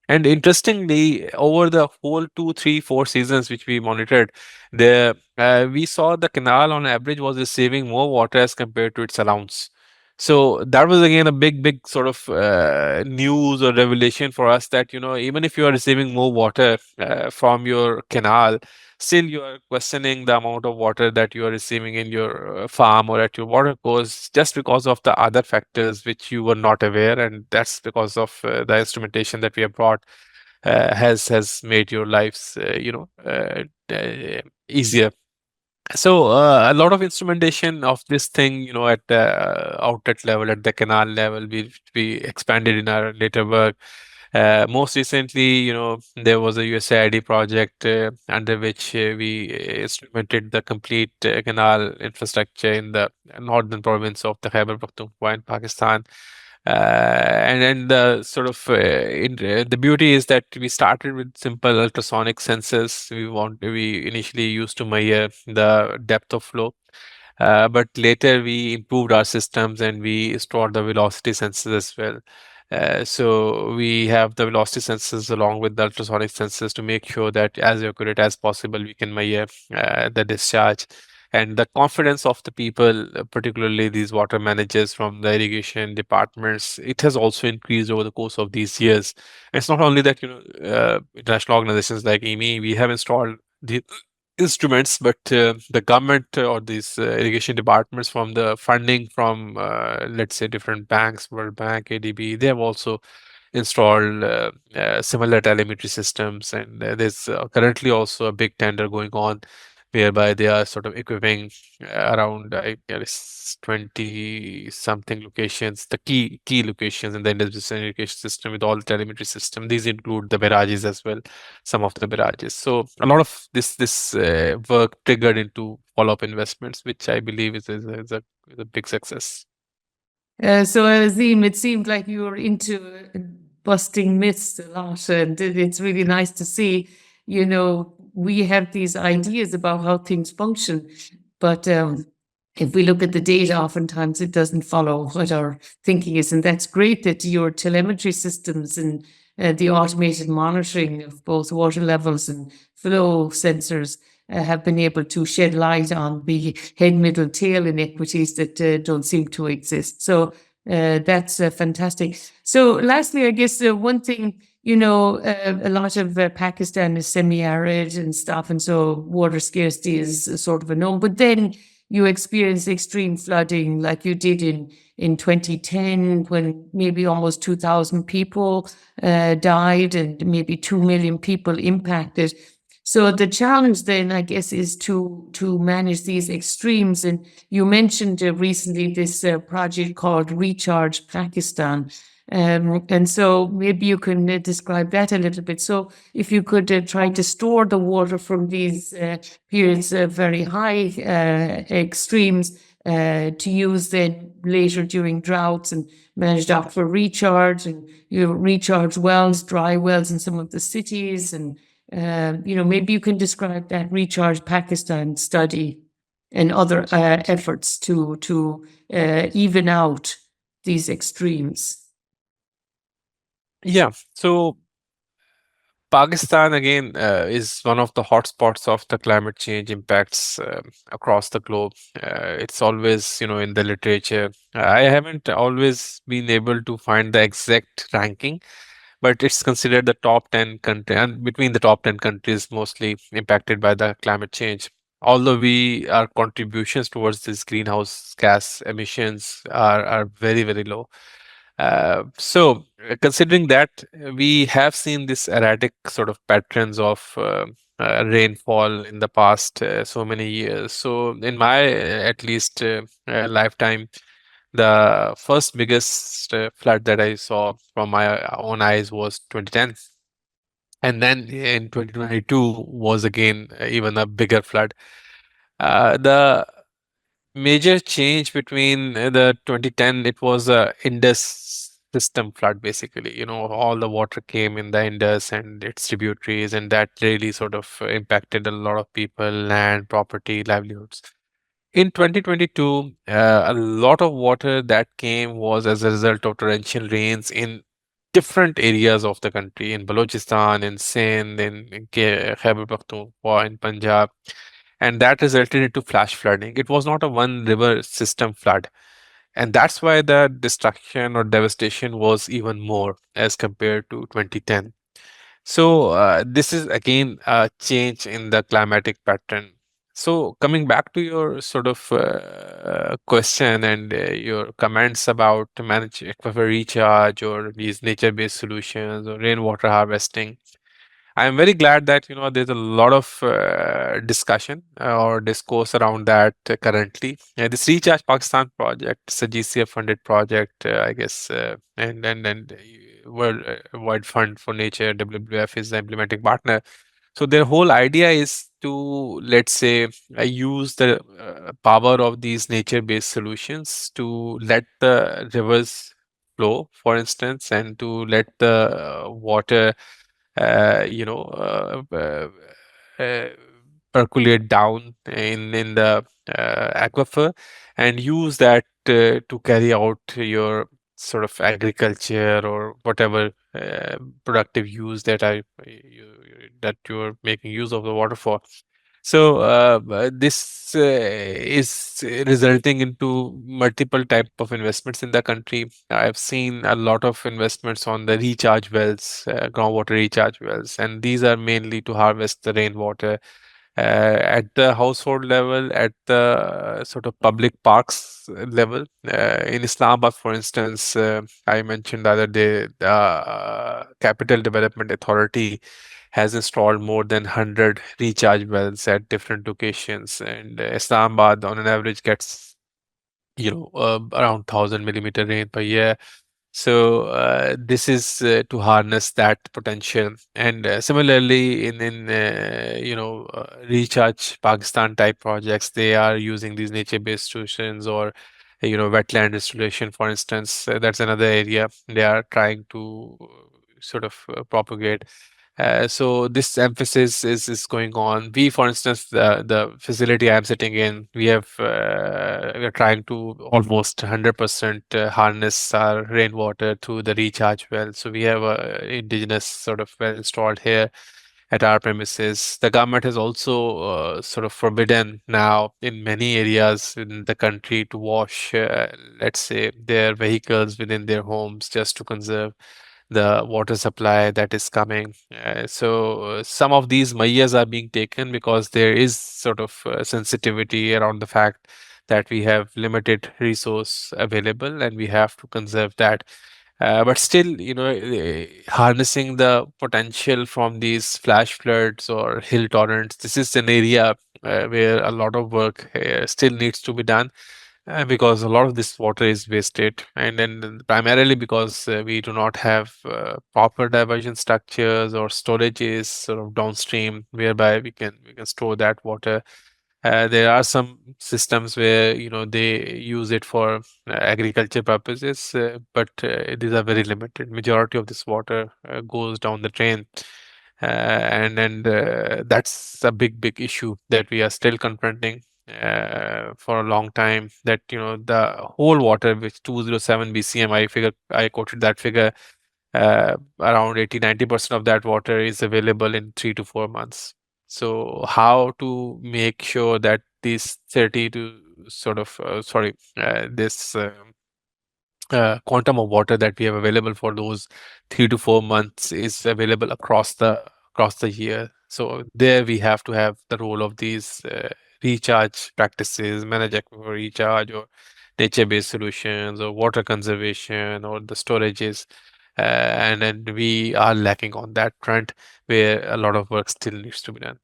And interestingly, over the whole 2, 3, 4 seasons which we monitored, we saw the canal on average was receiving more water as compared to its allowance. So that was again a big sort of news or revelation for us that, even if you are receiving more water from your canal, still you are questioning the amount of water that you are receiving in your farm or at your water course, just because of the other factors which you were not aware, and that's because of the instrumentation that we have brought has made your lives easier. So a lot of instrumentation of this thing, at the outlet level, at the canal level, we expanded in our later work. Most recently, there was a USAID project under which we instrumented the complete canal infrastructure in the northern province of the Khyber Pakhtunkhwa in Pakistan. And then the sort of the beauty is that we started with simple ultrasonic sensors. We initially used to measure the depth of flow, but later we improved our systems and we stored the velocity sensors as well. So we have the velocity sensors along with the ultrasonic sensors to make sure that as accurate as possible we can measure the discharge. And the confidence of the people, particularly these water managers from the irrigation departments, it has also increased over the course of these years. It's not only that, international organizations like EME, we have installed the instruments, but the government or these irrigation departments, from the funding from, let's say, different banks, World Bank, ADB, they have also installed similar telemetry systems. And there's currently also a big tender going on whereby they are sort of equipping around, I guess, 20 something locations, the key locations in the Indus Basin Irrigation System, with all the telemetry system. These include the barrages as well, some of the barrages. So a lot of this work triggered into follow-up investments, which I believe is a big success. So, Azim, it seemed like you were into busting myths a lot, and it's really nice to see. We have these ideas about how things function, but if we look at the data, oftentimes it doesn't follow what our thinking is, and that's great that your telemetry systems and the automated monitoring of both water levels and flow sensors have been able to shed light on the head, middle, tail inequities that don't seem to exist. So that's fantastic. So, lastly, I guess one thing, a lot of Pakistan is semi-arid and stuff, and so water scarcity is sort of a known. But then you experience extreme flooding, like you did in 2010, when maybe almost 2,000 people died and maybe 2 million people impacted. So the challenge then, I guess, is to manage these extremes. And you mentioned recently this project called Recharge Pakistan. And so maybe you can describe that a little bit. So if you could try to store the water from these periods of very high extremes to use then later during droughts, and manage that for recharge, and recharge wells, dry wells in some of the cities, and maybe you can describe that Recharge Pakistan study and other efforts to even out these extremes. Yeah. So Pakistan again is one of the hotspots of the climate change impacts across the globe. It's always, in the literature. I haven't always been able to find the exact ranking, but it's considered the top 10 country, and between the top 10 countries mostly impacted by the climate change. Although our contributions towards this greenhouse gas emissions are very, very low. Considering that, we have seen this erratic sort of patterns of rainfall in the past so many years. So, in my at least lifetime, the first biggest flood that I saw from my own eyes was 2010. And then in 2022 was again even a bigger flood. The major change between the 2010, it was a Indus system flood, basically. All the water came in the Indus and its tributaries, and that really sort of impacted a lot of people, land, property, livelihoods. In 2022, a lot of water that came was as a result of torrential rains in different areas of the country, in Balochistan, in Sindh, in Khyber Pakhtunkhwa, in Punjab, and that resulted into flash flooding. It was not a one river system flood, and that's why the destruction or devastation was even more as compared to 2010. So this is again a change in the climatic pattern. So coming back to your sort of question and your comments about to manage aquifer recharge or these nature-based solutions or rainwater harvesting, I'm very glad that there's a lot of discussion or discourse around that currently. This Recharge Pakistan project, it's a GCF funded project, I guess, and World Wide Fund for Nature (WWF) is the implementing partner. So their whole idea is to, let's say, use the power of these nature-based solutions to let the rivers flow, for instance, and to let the water uh, percolate down in the aquifer and use that to carry out your sort of agriculture or whatever productive use that you're making use of the water for. So this is resulting into multiple type of investments in the country. I've seen a lot of investments on the recharge wells, groundwater recharge wells, and these are mainly to harvest the rainwater at the household level, at the sort of public parks level. In Islamabad, for instance, I mentioned the other day, the Capital Development Authority has installed more than 100 recharge wells at different locations, and Islamabad, on an average, gets around 1,000 millimeter rain per year. So this is to harness that potential, and similarly in recharge Pakistan type projects, they are using these nature-based solutions or wetland restoration, for instance. That's another area they are trying to sort of propagate. So this emphasis is going on. We, for instance, the facility I'm sitting in, we are trying to almost 100% harness our rainwater through the recharge well. So we have a indigenous sort of well installed here at our premises. The government has also sort of forbidden now in many areas in the country to wash, let's say, their vehicles within their homes just to conserve the water supply that is coming. So some of these mayas are being taken because there is sort of sensitivity around the fact that we have limited resource available and we have to conserve that. But still, harnessing the potential from these flash floods or hill torrents, this is an area where a lot of work still needs to be done because a lot of this water is wasted, and then primarily because we do not have proper diversion structures or storages sort of downstream whereby we can store that water. There are some systems where they use it for agriculture purposes, but these are very limited. Majority of this water goes down the drain, and that's a big issue that we are still confronting for a long time. That the whole water, which 207 BCM, I quoted that figure, around 80-90% of that water is available in 3 to 4 months. So how to make sure that this 30 to sort of sorry this quantum of water that we have available for those 3 to 4 months is available across the year. So there we have to have the role of these recharge practices, manage aquifer recharge, or nature-based solutions, or water conservation, or the storages. And then we are lacking on that front where a lot of work still needs to be done.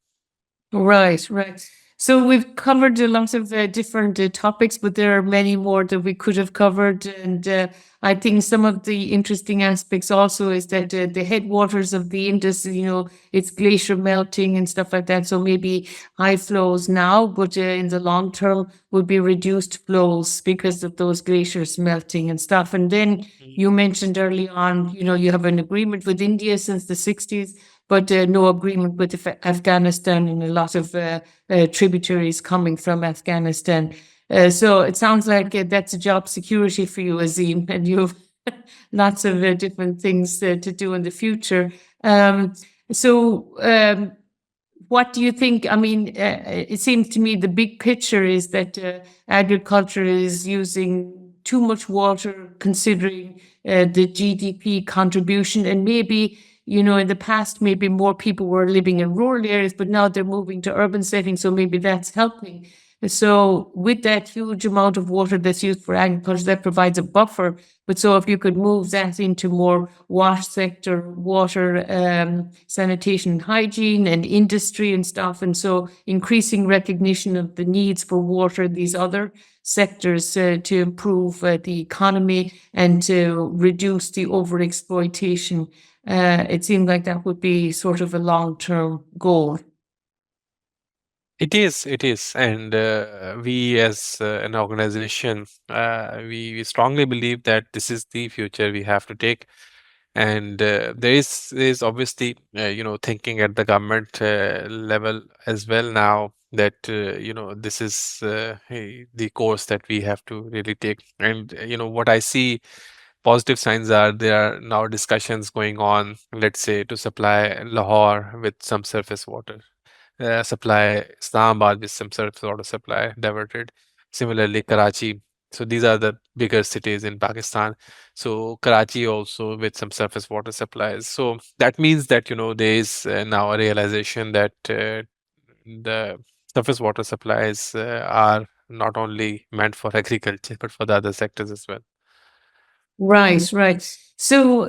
Right, right. So we've covered a lot of different topics, but there are many more that we could have covered. And I think some of the interesting aspects also is that the headwaters of the Indus, it's glacier melting and stuff like that. So maybe high flows now, but in the long term would be reduced flows because of those glaciers melting and stuff. And then you mentioned early on, you have an agreement with India since the 60s, but no agreement with Afghanistan and a lot of tributaries coming from Afghanistan. So it sounds like that's a job security for you, Azeem, and you have lots of different things to do in the future. So what do you think? I mean, it seems to me the big picture is that agriculture is using too much water considering the GDP contribution, and maybe in the past, maybe more people were living in rural areas, but now they're moving to urban settings. So maybe that's helping. So with that huge amount of water that's used for agriculture, that provides a buffer. But so if you could move that into more wash sector, water, sanitation and hygiene and industry and stuff. And so increasing recognition of the needs for water, these other sectors to improve the economy and to reduce the overexploitation. It seemed like that would be sort of a long-term goal. It is, and we as an organization, we strongly believe that this is the future we have to take, and there is obviously thinking at the government level as well now that this is the course that we have to really take, and what I see positive signs are there are now discussions going on, let's say, to supply Lahore with some surface water, supply Islamabad with some surface water supply diverted. Similarly, Karachi. So these are the bigger cities in Pakistan. So Karachi also with some surface water supplies. So that means that there is now a realization that the surface water supplies are not only meant for agriculture but for the other sectors as well. Right, right. So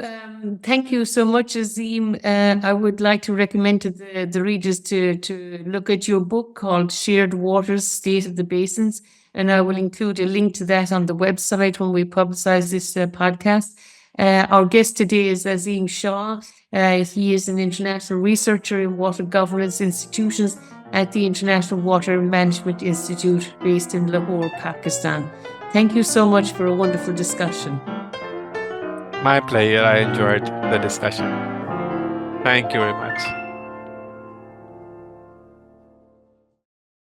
thank you so much, Azeem. I would like to recommend to the readers to look at your book called Shared Waters, State of the Basins. And I will include a link to that on the website when we publicize this podcast. Our guest today is Azeem Shah. He is an international researcher in water governance institutions at the International Water Management Institute based in Lahore, Pakistan. Thank you so much for a wonderful discussion. My pleasure. I enjoyed the discussion. Thank you very much.